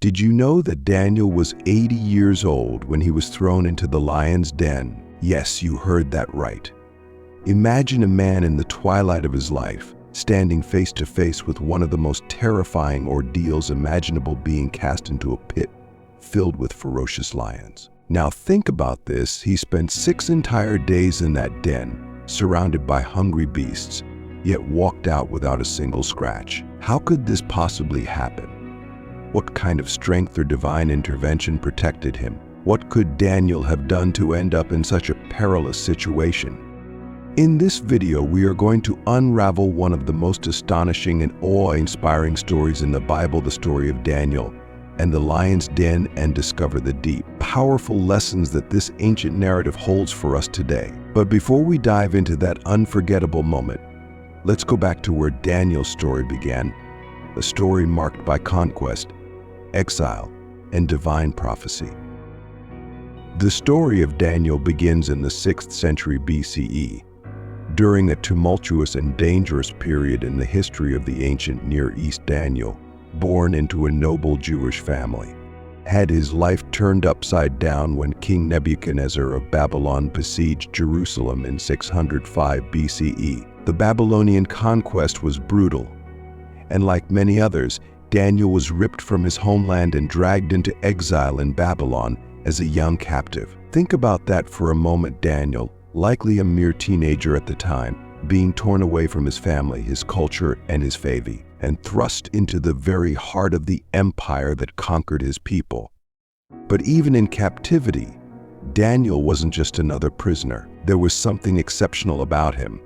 Did you know that Daniel was 80 years old when he was thrown into the lion's den? Yes, you heard that right. Imagine a man in the twilight of his life, standing face to face with one of the most terrifying ordeals imaginable, being cast into a pit filled with ferocious lions. Now think about this. He spent 6 entire days in that den, surrounded by hungry beasts, yet walked out without a single scratch. How could this possibly happen? What kind of strength or divine intervention protected him? What could Daniel have done to end up in such a perilous situation? In this video, we are going to unravel one of the most astonishing and awe-inspiring stories in the Bible, the story of Daniel and the lion's den, and discover the deep, powerful lessons that this ancient narrative holds for us today. But before we dive into that unforgettable moment, let's go back to where Daniel's story began, a story marked by conquest, exile, and divine prophecy. The story of Daniel begins in the 6th century BCE, during a tumultuous and dangerous period in the history of the ancient Near East. Daniel, born into a noble Jewish family, had his life turned upside down when King Nebuchadnezzar of Babylon besieged Jerusalem in 605 BCE. The Babylonian conquest was brutal, and like many others, Daniel was ripped from his homeland and dragged into exile in Babylon as a young captive. Think about that for a moment. Daniel, likely a mere teenager at the time, being torn away from his family, his culture, and his faith, and thrust into the very heart of the empire that conquered his people. But even in captivity, Daniel wasn't just another prisoner. There was something exceptional about him.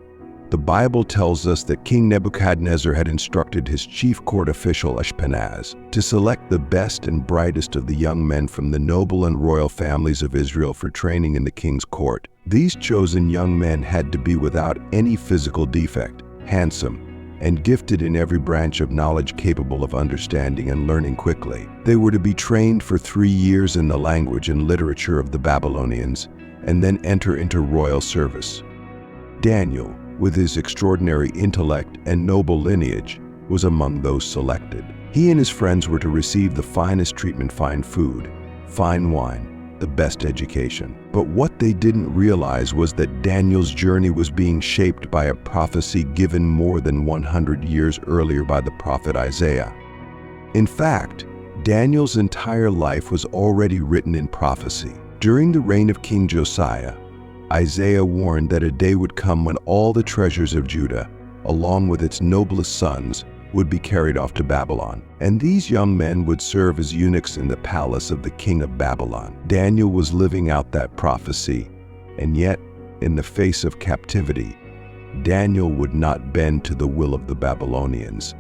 The Bible tells us that King Nebuchadnezzar had instructed his chief court official Ashpenaz to select the best and brightest of the young men from the noble and royal families of Israel for training in the king's court. These chosen young men had to be without any physical defect, handsome, and gifted in every branch of knowledge, capable of understanding and learning quickly. They were to be trained for 3 years in the language and literature of the Babylonians, and then enter into royal service. Daniel, with his extraordinary intellect and noble lineage, was among those selected. He and his friends were to receive the finest treatment, fine food, fine wine, the best education. But what they didn't realize was that Daniel's journey was being shaped by a prophecy given more than 100 years earlier by the prophet Isaiah. In fact, Daniel's entire life was already written in prophecy. During the reign of King Josiah, Isaiah warned that a day would come when all the treasures of Judah, along with its noblest sons, would be carried off to Babylon, and these young men would serve as eunuchs in the palace of the king of Babylon. Daniel was living out that prophecy, and yet, in the face of captivity, Daniel would not bend to the will of the Babylonians.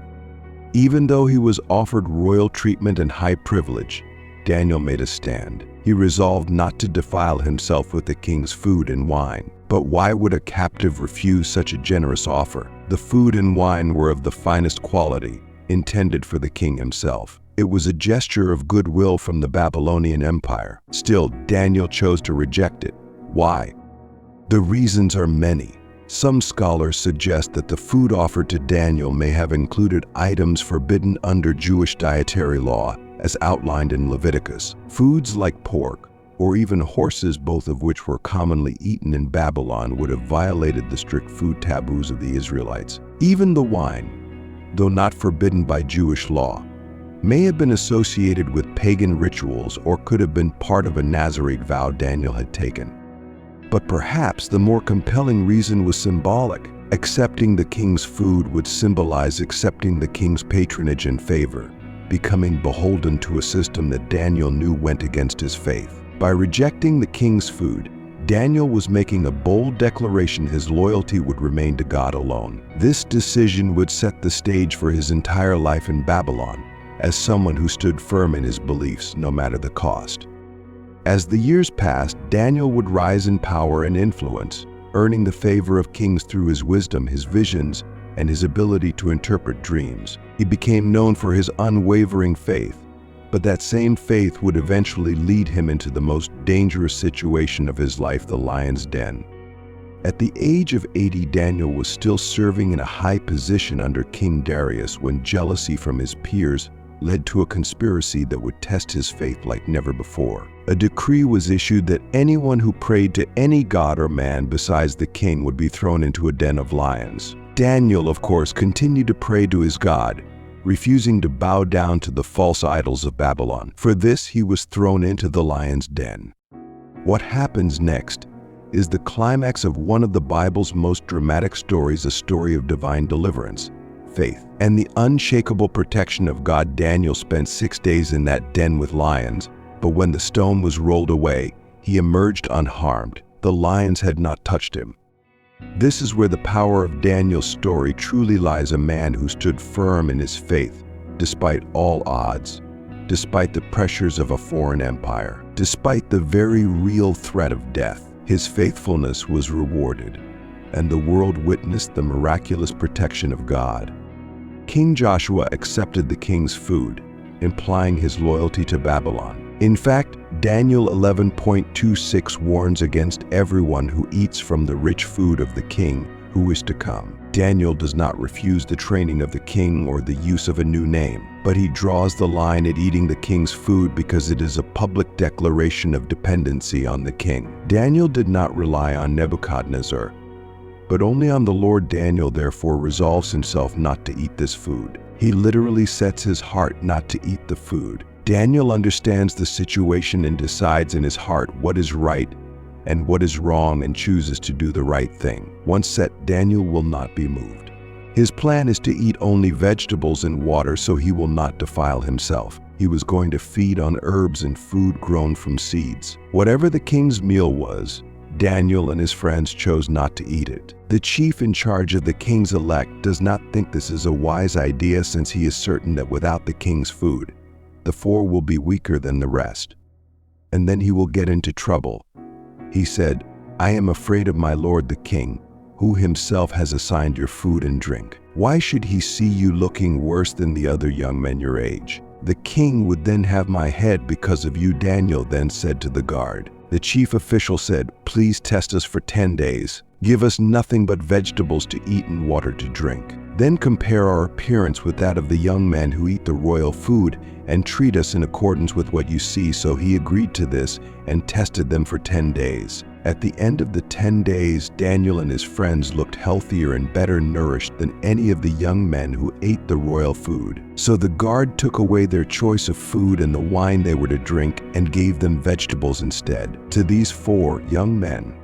Even though he was offered royal treatment and high privilege, Daniel made a stand. He resolved not to defile himself with the king's food and wine. But why would a captive refuse such a generous offer? The food and wine were of the finest quality, intended for the king himself. It was a gesture of goodwill from the Babylonian Empire. Still, Daniel chose to reject it. Why? The reasons are many. Some scholars suggest that the food offered to Daniel may have included items forbidden under Jewish dietary law, as outlined in Leviticus. Foods like pork, or even horses, both of which were commonly eaten in Babylon, would have violated the strict food taboos of the Israelites. Even the wine, though not forbidden by Jewish law, may have been associated with pagan rituals or could have been part of a Nazarite vow Daniel had taken. But perhaps the more compelling reason was symbolic. Accepting the king's food would symbolize accepting the king's patronage and favor, becoming beholden to a system that Daniel knew went against his faith. By rejecting the king's food, Daniel was making a bold declaration his loyalty would remain to God alone. This decision would set the stage for his entire life in Babylon, as someone who stood firm in his beliefs no matter the cost. As the years passed, Daniel would rise in power and influence, earning the favor of kings through his wisdom, his visions, and his ability to interpret dreams. He became known for his unwavering faith, but that same faith would eventually lead him into the most dangerous situation of his life, the lion's den. At the age of 80, Daniel was still serving in a high position under King Darius when jealousy from his peers led to a conspiracy that would test his faith like never before. A decree was issued that anyone who prayed to any god or man besides the king would be thrown into a den of lions. Daniel, of course, continued to pray to his God, refusing to bow down to the false idols of Babylon. For this, he was thrown into the lion's den. What happens next is the climax of one of the Bible's most dramatic stories, a story of divine deliverance, faith, and the unshakable protection of God. Daniel spent 6 days in that den with lions, but when the stone was rolled away, he emerged unharmed. The lions had not touched him. This is where the power of Daniel's story truly lies, a man who stood firm in his faith, despite all odds, despite the pressures of a foreign empire, despite the very real threat of death. His faithfulness was rewarded, and the world witnessed the miraculous protection of God. King Joshua accepted the king's food, implying his loyalty to Babylon. In fact, Daniel 11:26 warns against everyone who eats from the rich food of the king who is to come. Daniel does not refuse the training of the king or the use of a new name, but he draws the line at eating the king's food because it is a public declaration of dependency on the king. Daniel did not rely on Nebuchadnezzar, but only on the Lord. Daniel therefore resolves himself not to eat this food. He literally sets his heart not to eat the food. Daniel understands the situation and decides in his heart what is right and what is wrong and chooses to do the right thing. Once set, Daniel will not be moved. His plan is to eat only vegetables and water so he will not defile himself. He was going to feed on herbs and food grown from seeds. Whatever the king's meal was, Daniel and his friends chose not to eat it. The chief in charge of the king's elect does not think this is a wise idea, since he is certain that without the king's food, the four will be weaker than the rest, and then he will get into trouble. He said, "I am afraid of my lord the king, who himself has assigned your food and drink. Why should he see you looking worse than the other young men your age? The king would then have my head because of you." Daniel then said to the guard. The chief official said, "Please test us for 10 days. Give us nothing but vegetables to eat and water to drink. Then compare our appearance with that of the young men who eat the royal food and treat us in accordance with what you see." So he agreed to this and tested them for 10 days. At the end of the 10 days, Daniel and his friends looked healthier and better nourished than any of the young men who ate the royal food. So the guard took away their choice of food and the wine they were to drink and gave them vegetables instead. To these 4 young men,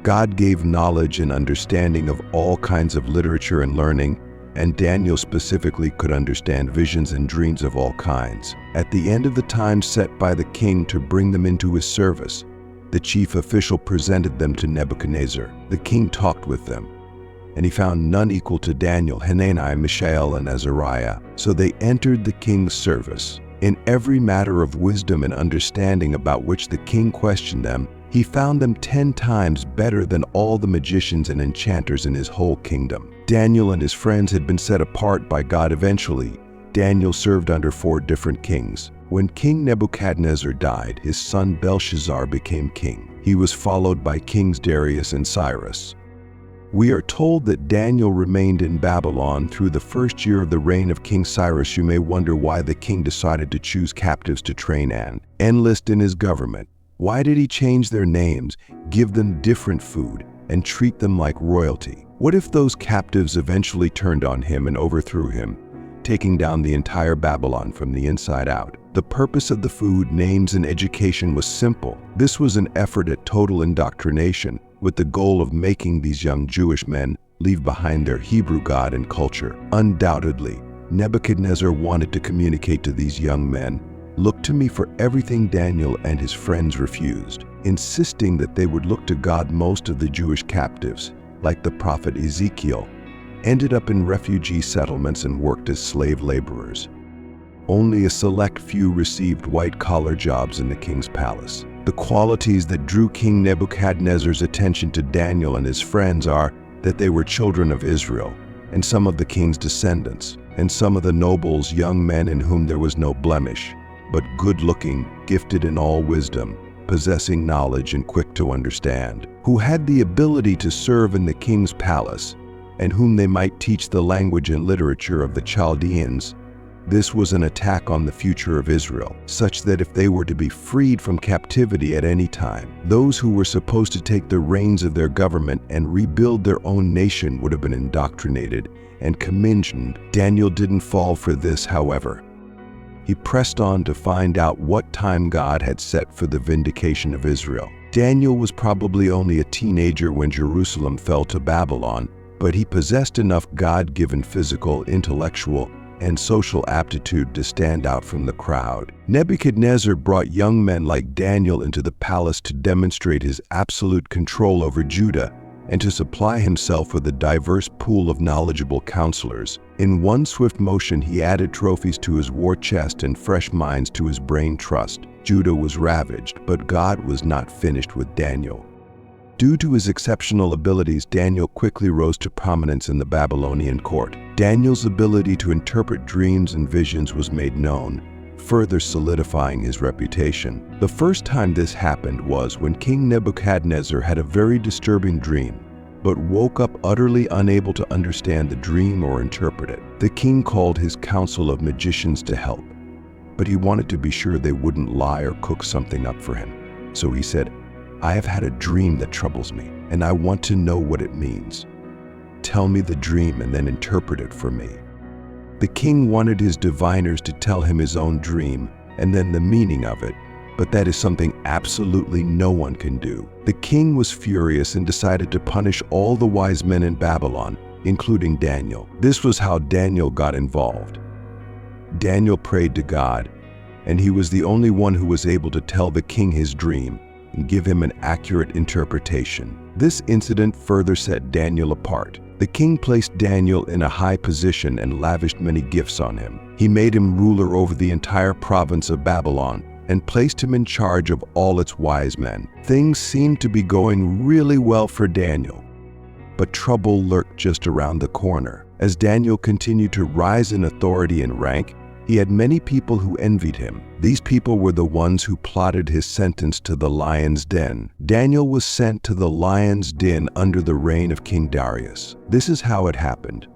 God gave knowledge and understanding of all kinds of literature and learning, and Daniel specifically could understand visions and dreams of all kinds. At the end of the time set by the king to bring them into his service, the chief official presented them to Nebuchadnezzar. The king talked with them, and he found none equal to Daniel, Hananiah, Mishael, and Azariah. So they entered the king's service. In every matter of wisdom and understanding about which the king questioned them, he found them 10 times better than all the magicians and enchanters in his whole kingdom. Daniel and his friends had been set apart by God. Eventually, Daniel served under 4 different kings. When King Nebuchadnezzar died, his son Belshazzar became king. He was followed by kings Darius and Cyrus. We are told that Daniel remained in Babylon through the first year of the reign of King Cyrus. You may wonder why the king decided to choose captives to train and enlist in his government. Why did he change their names, give them different food, and treat them like royalty? What if those captives eventually turned on him and overthrew him, taking down the entire Babylon from the inside out? The purpose of the food, names, and education was simple. This was an effort at total indoctrination, with the goal of making these young Jewish men leave behind their Hebrew God and culture. Undoubtedly, Nebuchadnezzar wanted to communicate to these young men, "Look to me for everything." Daniel and his friends refused, insisting that they would look to God. Most of the Jewish captives, like the prophet Ezekiel, ended up in refugee settlements and worked as slave laborers. Only a select few received white-collar jobs in the king's palace. The qualities that drew King Nebuchadnezzar's attention to Daniel and his friends are that they were children of Israel, and some of the king's descendants, and some of the nobles, young men in whom there was no blemish, but good-looking, gifted in all wisdom, possessing knowledge and quick to understand, who had the ability to serve in the king's palace, and whom they might teach the language and literature of the Chaldeans, This was an attack on the future of Israel, such that if they were to be freed from captivity at any time, those who were supposed to take the reins of their government and rebuild their own nation would have been indoctrinated and commissioned. Daniel didn't fall for this, however. He pressed on to find out what time God had set for the vindication of Israel. Daniel was probably only a teenager when Jerusalem fell to Babylon, but he possessed enough God-given physical, intellectual, and social aptitude to stand out from the crowd. Nebuchadnezzar brought young men like Daniel into the palace to demonstrate his absolute control over Judah and to supply himself with a diverse pool of knowledgeable counselors. In one swift motion, he added trophies to his war chest and fresh minds to his brain trust. Judah was ravaged, but God was not finished with Daniel. Due to his exceptional abilities, Daniel quickly rose to prominence in the Babylonian court. Daniel's ability to interpret dreams and visions was made known, further solidifying his reputation. The first time this happened was when King Nebuchadnezzar had a very disturbing dream, but woke up utterly unable to understand the dream or interpret it. The king called his council of magicians to help, but he wanted to be sure they wouldn't lie or cook something up for him. So he said, "I have had a dream that troubles me, and I want to know what it means. Tell me the dream and then interpret it for me." The king wanted his diviners to tell him his own dream and then the meaning of it, but that is something absolutely no one can do. The king was furious and decided to punish all the wise men in Babylon, including Daniel. This was how Daniel got involved. Daniel prayed to God, and he was the only one who was able to tell the king his dream and give him an accurate interpretation. This incident further set Daniel apart. The king placed Daniel in a high position and lavished many gifts on him. He made him ruler over the entire province of Babylon and placed him in charge of all its wise men. Things seemed to be going really well for Daniel, but trouble lurked just around the corner. As Daniel continued to rise in authority and rank, he had many people who envied him. These people were the ones who plotted his sentence to the lion's den. Daniel was sent to the lion's den under the reign of King Darius. This is how it happened.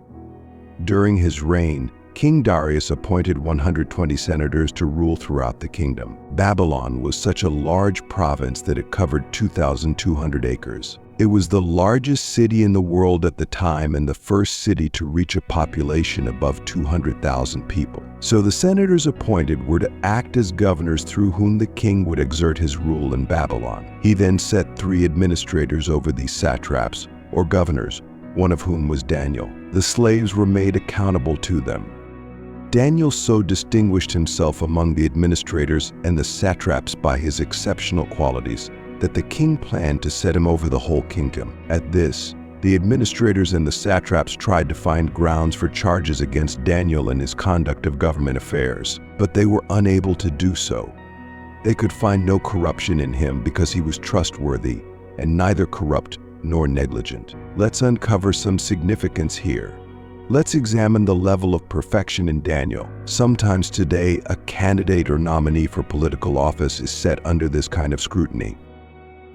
During his reign, King Darius appointed 120 senators to rule throughout the kingdom. Babylon was such a large province that it covered 2,200 acres. It was the largest city in the world at the time and the first city to reach a population above 200,000 people. So the senators appointed were to act as governors through whom the king would exert his rule in Babylon. He then set 3 administrators over these satraps, or governors, one of whom was Daniel. The slaves were made accountable to them. Daniel so distinguished himself among the administrators and the satraps by his exceptional qualities that the king planned to set him over the whole kingdom. At this, the administrators and the satraps tried to find grounds for charges against Daniel and his conduct of government affairs, but they were unable to do so. They could find no corruption in him because he was trustworthy and neither corrupt nor negligent. Let's uncover some significance here. Let's examine the level of perfection in Daniel. Sometimes today, a candidate or nominee for political office is set under this kind of scrutiny.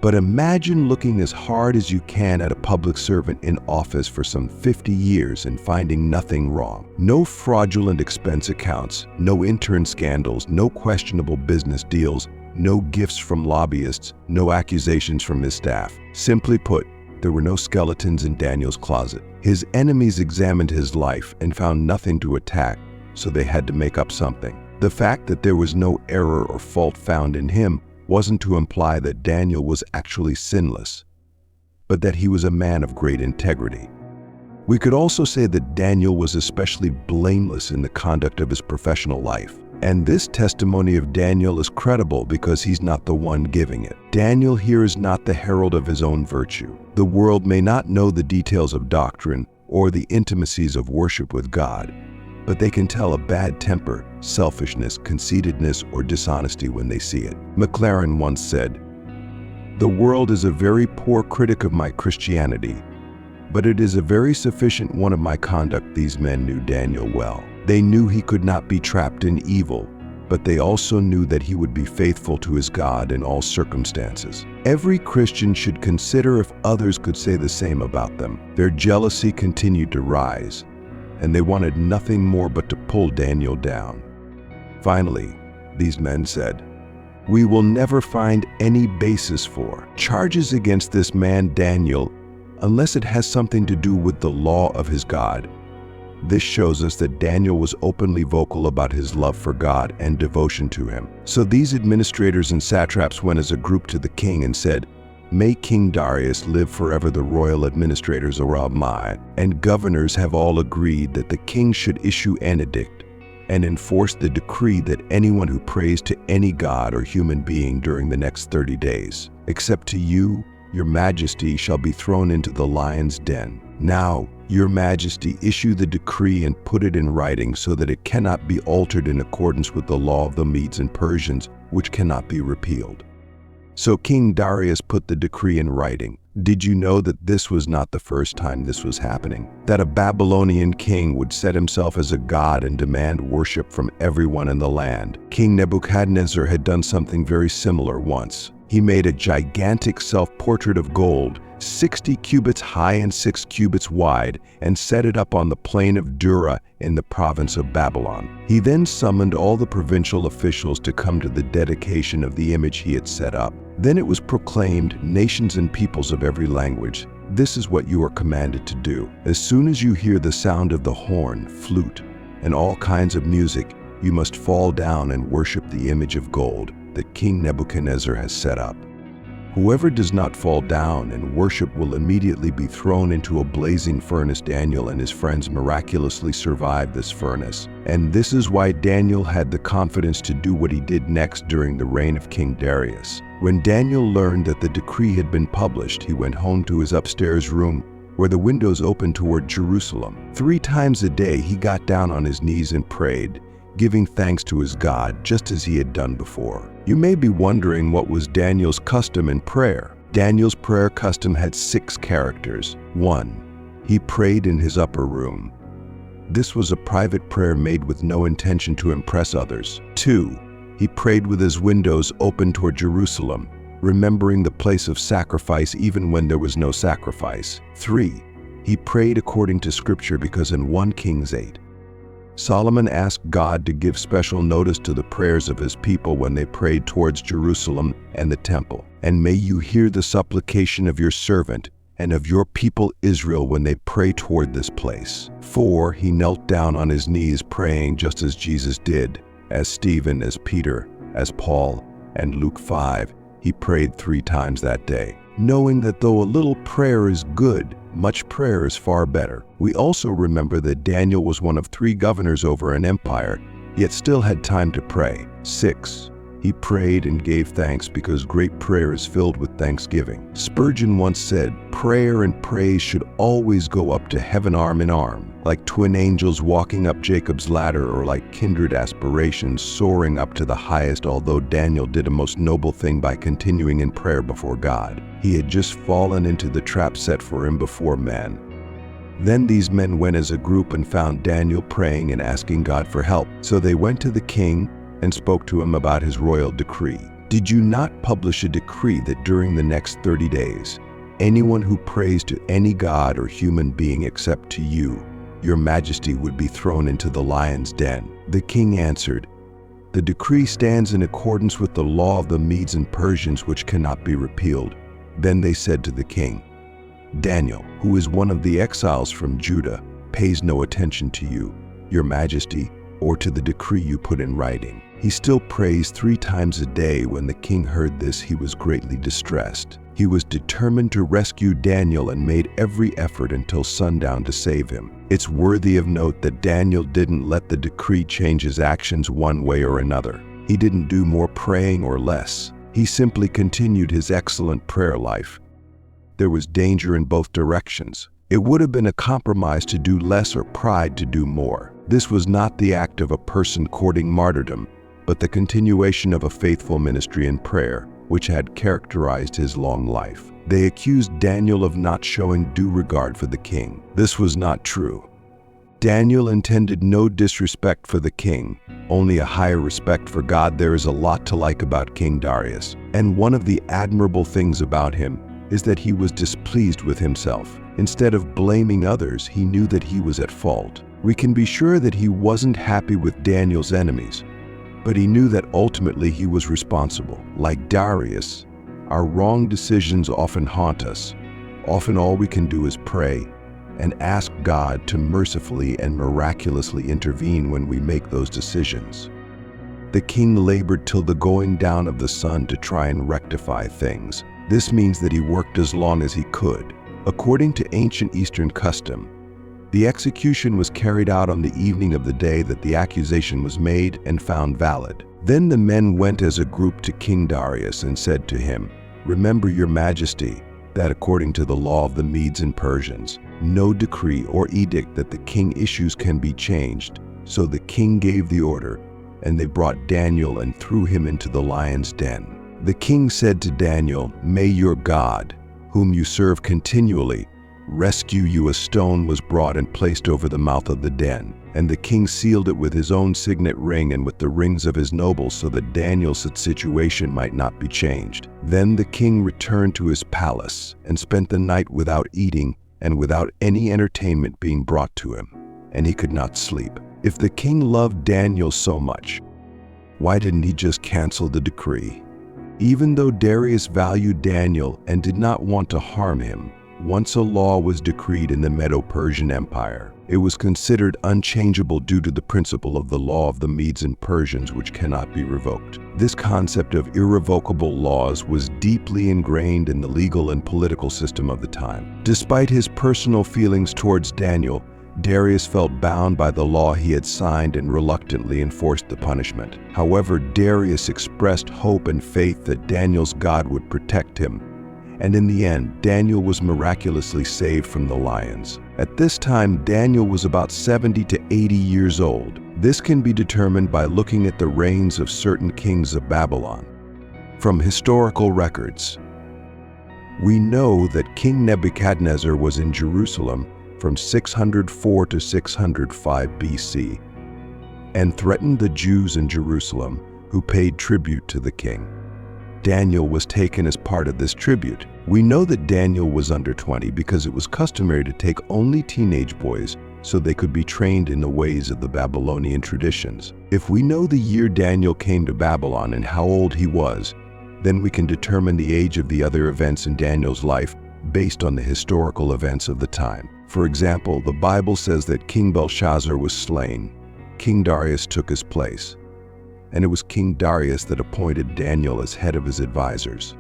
But imagine looking as hard as you can at a public servant in office for some 50 years and finding nothing wrong. No fraudulent expense accounts, no intern scandals, no questionable business deals, no gifts from lobbyists, no accusations from his staff. Simply put, there were no skeletons in Daniel's closet. His enemies examined his life and found nothing to attack, so they had to make up something. The fact that there was no error or fault found in him wasn't to imply that Daniel was actually sinless, but that he was a man of great integrity. We could also say that Daniel was especially blameless in the conduct of his professional life. And this testimony of Daniel is credible because he's not the one giving it. Daniel here is not the herald of his own virtue. The world may not know the details of doctrine or the intimacies of worship with God, but they can tell a bad temper, selfishness, conceitedness, or dishonesty when they see it. McLaren once said, "The world is a very poor critic of my Christianity, but it is a very sufficient one of my conduct." These men knew Daniel well. They knew he could not be trapped in evil, but they also knew that he would be faithful to his God in all circumstances. Every Christian should consider if others could say the same about them. Their jealousy continued to rise, and they wanted nothing more but to pull Daniel down. Finally, these men said, "We will never find any basis for charges against this man Daniel unless it has something to do with the law of his God." This shows us that Daniel was openly vocal about his love for God and devotion to him. So these administrators and satraps went as a group to the king and said, "May King Darius live forever." The royal administrators and governors have all agreed that the king should issue an edict and enforce the decree that anyone who prays to any god or human being during the next 30 days, except to you, your majesty, shall be thrown into the lion's den. Now, your majesty, issue the decree and put it in writing so that it cannot be altered in accordance with the law of the Medes and Persians, which cannot be repealed. So King Darius put the decree in writing. Did you know that this was not the first time this was happening? That a Babylonian king would set himself as a god and demand worship from everyone in the land. King Nebuchadnezzar had done something very similar once. He made a gigantic self-portrait of gold, 60 cubits high and 6 cubits wide, and set it up on the plain of Dura in the province of Babylon. He then summoned all the provincial officials to come to the dedication of the image he had set up. Then it was proclaimed, "Nations and peoples of every language, this is what you are commanded to do. As soon as you hear the sound of the horn, flute, and all kinds of music, you must fall down and worship the image of gold that King Nebuchadnezzar has set up. Whoever does not fall down and worship will immediately be thrown into a blazing furnace." Daniel and his friends miraculously survived this furnace. And this is why Daniel had the confidence to do what he did next during the reign of King Darius. When Daniel learned that the decree had been published, he went home to his upstairs room, where the windows opened toward Jerusalem. 3 times a day he got down on his knees and prayed, giving thanks to his God, just as he had done before. You may be wondering what was Daniel's custom in prayer. Daniel's prayer custom had 6 characters. 1. He prayed in his upper room. This was a private prayer made with no intention to impress others. 2. He prayed with his windows open toward Jerusalem, remembering the place of sacrifice even when there was no sacrifice. 3. He prayed according to Scripture, because in 1 Kings 8, Solomon asked God to give special notice to the prayers of his people when they prayed towards Jerusalem and the temple. "And may you hear the supplication of your servant and of your people Israel when they pray toward this place." 4. He knelt down on his knees praying just as Jesus did, as Stephen, as Peter, as Paul, and Luke 5. He prayed 3 times that day, knowing that though a little prayer is good, much prayer is far better. We also remember that Daniel was one of 3 governors over an empire, yet still had time to pray. 6. He prayed and gave thanks because great prayer is filled with thanksgiving. Spurgeon once said, "Prayer and praise should always go up to heaven arm in arm, like twin angels walking up Jacob's ladder, or like kindred aspirations soaring up to the highest." Although Daniel did a most noble thing by continuing in prayer before God, he had just fallen into the trap set for him before men. Then these men went as a group and found Daniel praying and asking God for help. So they went to the king and spoke to him about his royal decree. "Did you not publish a decree that during the next 30 days, anyone who prays to any god or human being except to you, your majesty, would be thrown into the lion's den?" The king answered, "The decree stands in accordance with the law of the Medes and Persians, which cannot be repealed." Then they said to the king, "Daniel, who is one of the exiles from Judah, pays no attention to you, your majesty, or to the decree you put in writing. He still prays 3 times a day." When the king heard this, he was greatly distressed. He was determined to rescue Daniel and made every effort until sundown to save him. It's worthy of note that Daniel didn't let the decree change his actions one way or another. He didn't do more praying or less. He simply continued his excellent prayer life. There was danger in both directions. It would have been a compromise to do less or pride to do more. This was not the act of a person courting martyrdom, but the continuation of a faithful ministry in prayer, which had characterized his long life. They accused Daniel of not showing due regard for the king. This was not true. Daniel intended no disrespect for the king, only a higher respect for God. There is a lot to like about King Darius, and one of the admirable things about him is that he was displeased with himself. Instead of blaming others, he knew that he was at fault. We can be sure that he wasn't happy with Daniel's enemies, but he knew that ultimately he was responsible. Like Darius, our wrong decisions often haunt us. Often all we can do is pray and ask God to mercifully and miraculously intervene when we make those decisions. The king labored till the going down of the sun to try and rectify things. This means that he worked as long as he could. According to ancient Eastern custom, the execution was carried out on the evening of the day that the accusation was made and found valid. Then the men went as a group to King Darius and said to him, "Remember, your majesty, that according to the law of the Medes and Persians, no decree or edict that the king issues can be changed." So the king gave the order, and they brought Daniel and threw him into the lion's den. The king said to Daniel, "May your God, whom you serve continually, rescue you." A stone was brought and placed over the mouth of the den, and the king sealed it with his own signet ring and with the rings of his nobles, so that Daniel's situation might not be changed. Then the king returned to his palace and spent the night without eating and without any entertainment being brought to him, and he could not sleep. If the king loved Daniel so much, why didn't he just cancel the decree? Even though Darius valued Daniel and did not want to harm him, once a law was decreed in the Medo-Persian Empire, it was considered unchangeable due to the principle of the law of the Medes and Persians, which cannot be revoked. This concept of irrevocable laws was deeply ingrained in the legal and political system of the time. Despite his personal feelings towards Daniel, Darius felt bound by the law he had signed and reluctantly enforced the punishment. However, Darius expressed hope and faith that Daniel's God would protect him, and in the end, Daniel was miraculously saved from the lions. At this time, Daniel was about 70 to 80 years old. This can be determined by looking at the reigns of certain kings of Babylon. From historical records, we know that King Nebuchadnezzar was in Jerusalem from 604 to 605 BC and threatened the Jews in Jerusalem who paid tribute to the king. Daniel was taken as part of this tribute. We know that Daniel was under 20 because it was customary to take only teenage boys so they could be trained in the ways of the Babylonian traditions. If we know the year Daniel came to Babylon and how old he was, then we can determine the age of the other events in Daniel's life based on the historical events of the time. For example, the Bible says that King Belshazzar was slain. King Darius took his place, and it was King Darius that appointed Daniel as head of his advisors.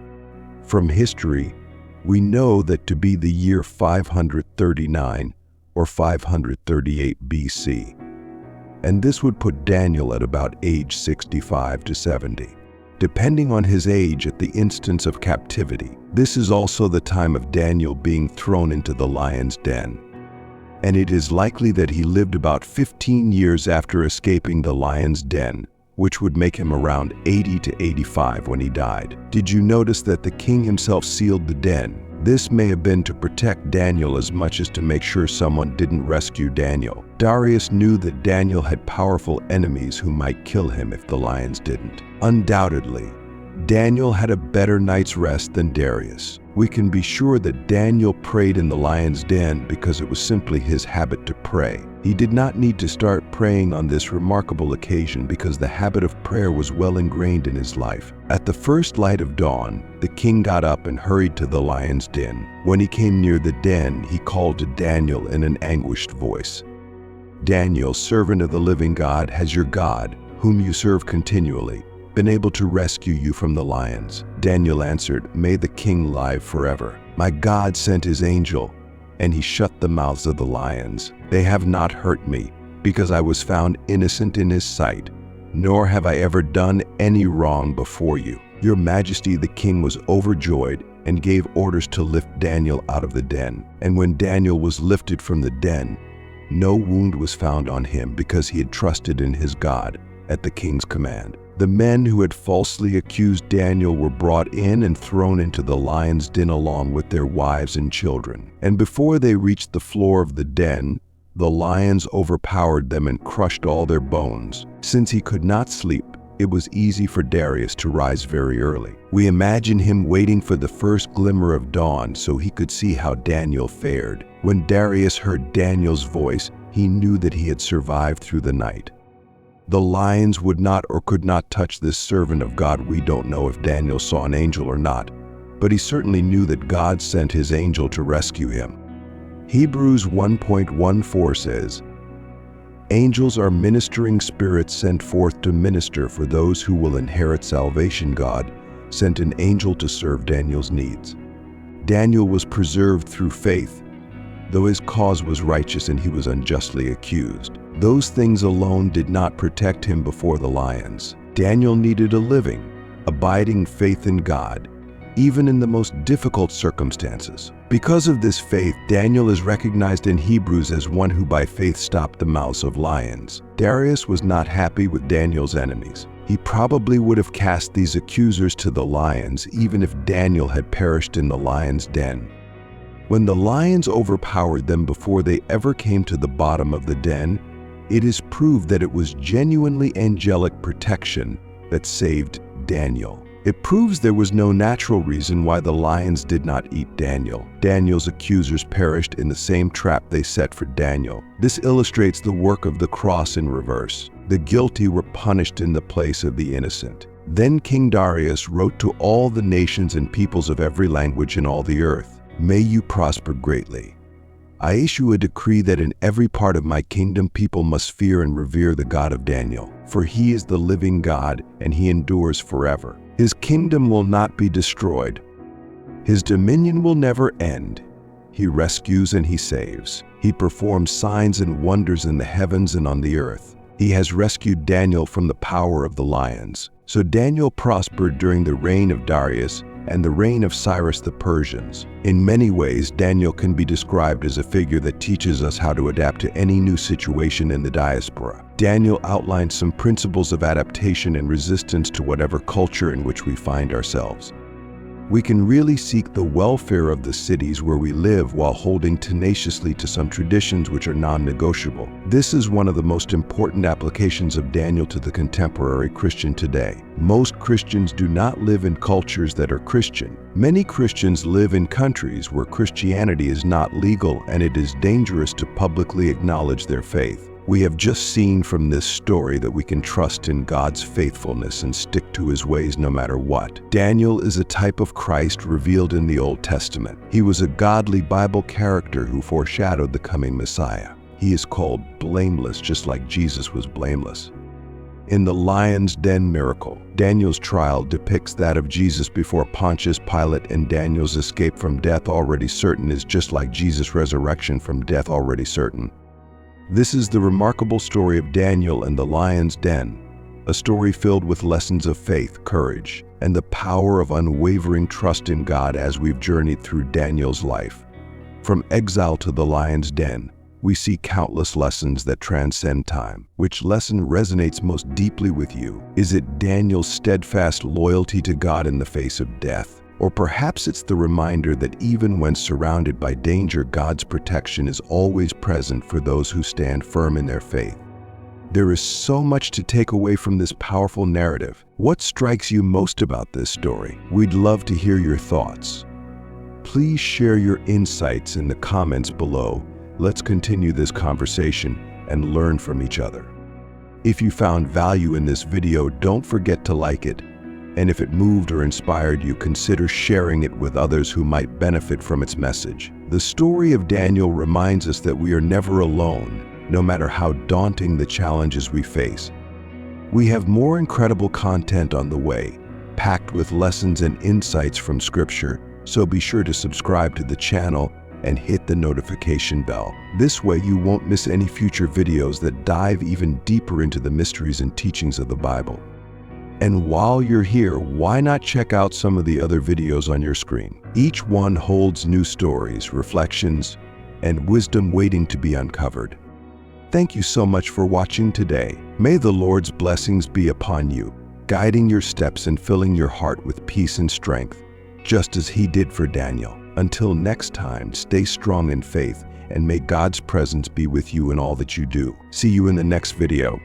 From history, we know that to be the year 539 or 538 BC, and this would put Daniel at about age 65 to 70. Depending on his age at the instance of captivity. This is also the time of Daniel being thrown into the lion's den. And it is likely that he lived about 15 years after escaping the lion's den, which would make him around 80 to 85 when he died. Did you notice that the king himself sealed the den? This may have been to protect Daniel as much as to make sure someone didn't rescue Daniel. Darius knew that Daniel had powerful enemies who might kill him if the lions didn't. Undoubtedly, Daniel had a better night's rest than Darius. We can be sure that Daniel prayed in the lion's den because it was simply his habit to pray. He did not need to start praying on this remarkable occasion because the habit of prayer was well ingrained in his life. At the first light of dawn, the king got up and hurried to the lion's den. When he came near the den, he called to Daniel in an anguished voice. "Daniel, servant of the living God, has your God, whom you serve continually, been able to rescue you from the lions?" Daniel answered, "May the king live forever. My God sent his angel, and he shut the mouths of the lions. They have not hurt me, because I was found innocent in his sight, nor have I ever done any wrong before you." Your Majesty, the king was overjoyed and gave orders to lift Daniel out of the den. And when Daniel was lifted from the den, no wound was found on him because he had trusted in his God at the king's command. The men who had falsely accused Daniel were brought in and thrown into the lion's den along with their wives and children. And before they reached the floor of the den, the lions overpowered them and crushed all their bones. Since he could not sleep, it was easy for Darius to rise very early. We imagine him waiting for the first glimmer of dawn so he could see how Daniel fared. When Darius heard Daniel's voice, he knew that he had survived through the night. The lions would not or could not touch this servant of God. We don't know if Daniel saw an angel or not, but he certainly knew that God sent his angel to rescue him. Hebrews 1:14 says, "Angels are ministering spirits sent forth to minister for those who will inherit salvation. God sent an angel to serve Daniel's needs." Daniel was preserved through faith, though his cause was righteous and he was unjustly accused. Those things alone did not protect him before the lions. Daniel needed a living, abiding faith in God, even in the most difficult circumstances. Because of this faith, Daniel is recognized in Hebrews as one who by faith stopped the mouths of lions. Darius was not happy with Daniel's enemies. He probably would have cast these accusers to the lions even if Daniel had perished in the lion's den. When the lions overpowered them before they ever came to the bottom of the den, it is proved that it was genuinely angelic protection that saved Daniel. It proves there was no natural reason why the lions did not eat Daniel. Daniel's accusers perished in the same trap they set for Daniel. This illustrates the work of the cross in reverse. The guilty were punished in the place of the innocent. Then King Darius wrote to all the nations and peoples of every language in all the earth, "May you prosper greatly. I issue a decree that in every part of my kingdom people must fear and revere the God of Daniel, for he is the living God and he endures forever. His kingdom will not be destroyed. His dominion will never end. He rescues and he saves. He performs signs and wonders in the heavens and on the earth. He has rescued Daniel from the power of the lions." So Daniel prospered during the reign of Darius and the reign of Cyrus the Persians. In many ways, Daniel can be described as a figure that teaches us how to adapt to any new situation in the diaspora. Daniel outlines some principles of adaptation and resistance to whatever culture in which we find ourselves. We can really seek the welfare of the cities where we live while holding tenaciously to some traditions which are non-negotiable. This is one of the most important applications of Daniel to the contemporary Christian today. Most Christians do not live in cultures that are Christian. Many Christians live in countries where Christianity is not legal and it is dangerous to publicly acknowledge their faith. We have just seen from this story that we can trust in God's faithfulness and stick to his ways no matter what. Daniel is a type of Christ revealed in the Old Testament. He was a godly Bible character who foreshadowed the coming Messiah. He is called blameless, just like Jesus was blameless. In the lion's den miracle, Daniel's trial depicts that of Jesus before Pontius Pilate, and Daniel's escape from death already certain is just like Jesus' resurrection from death already certain. This is the remarkable story of Daniel and the lion's den, a story filled with lessons of faith, courage, and the power of unwavering trust in God as we've journeyed through Daniel's life. From exile to the lion's den, we see countless lessons that transcend time. Which lesson resonates most deeply with you? Is it Daniel's steadfast loyalty to God in the face of death? Or perhaps it's the reminder that even when surrounded by danger, God's protection is always present for those who stand firm in their faith. There is so much to take away from this powerful narrative. What strikes you most about this story? We'd love to hear your thoughts. Please share your insights in the comments below. Let's continue this conversation and learn from each other. If you found value in this video, don't forget to like it. And if it moved or inspired you, consider sharing it with others who might benefit from its message. The story of Daniel reminds us that we are never alone, no matter how daunting the challenges we face. We have more incredible content on the way, packed with lessons and insights from Scripture, so be sure to subscribe to the channel and hit the notification bell. This way you won't miss any future videos that dive even deeper into the mysteries and teachings of the Bible. And while you're here, why not check out some of the other videos on your screen? Each one holds new stories, reflections, and wisdom waiting to be uncovered. Thank you so much for watching today. May the Lord's blessings be upon you, guiding your steps and filling your heart with peace and strength, just as He did for Daniel. Until next time, stay strong in faith, and may God's presence be with you in all that you do. See you in the next video.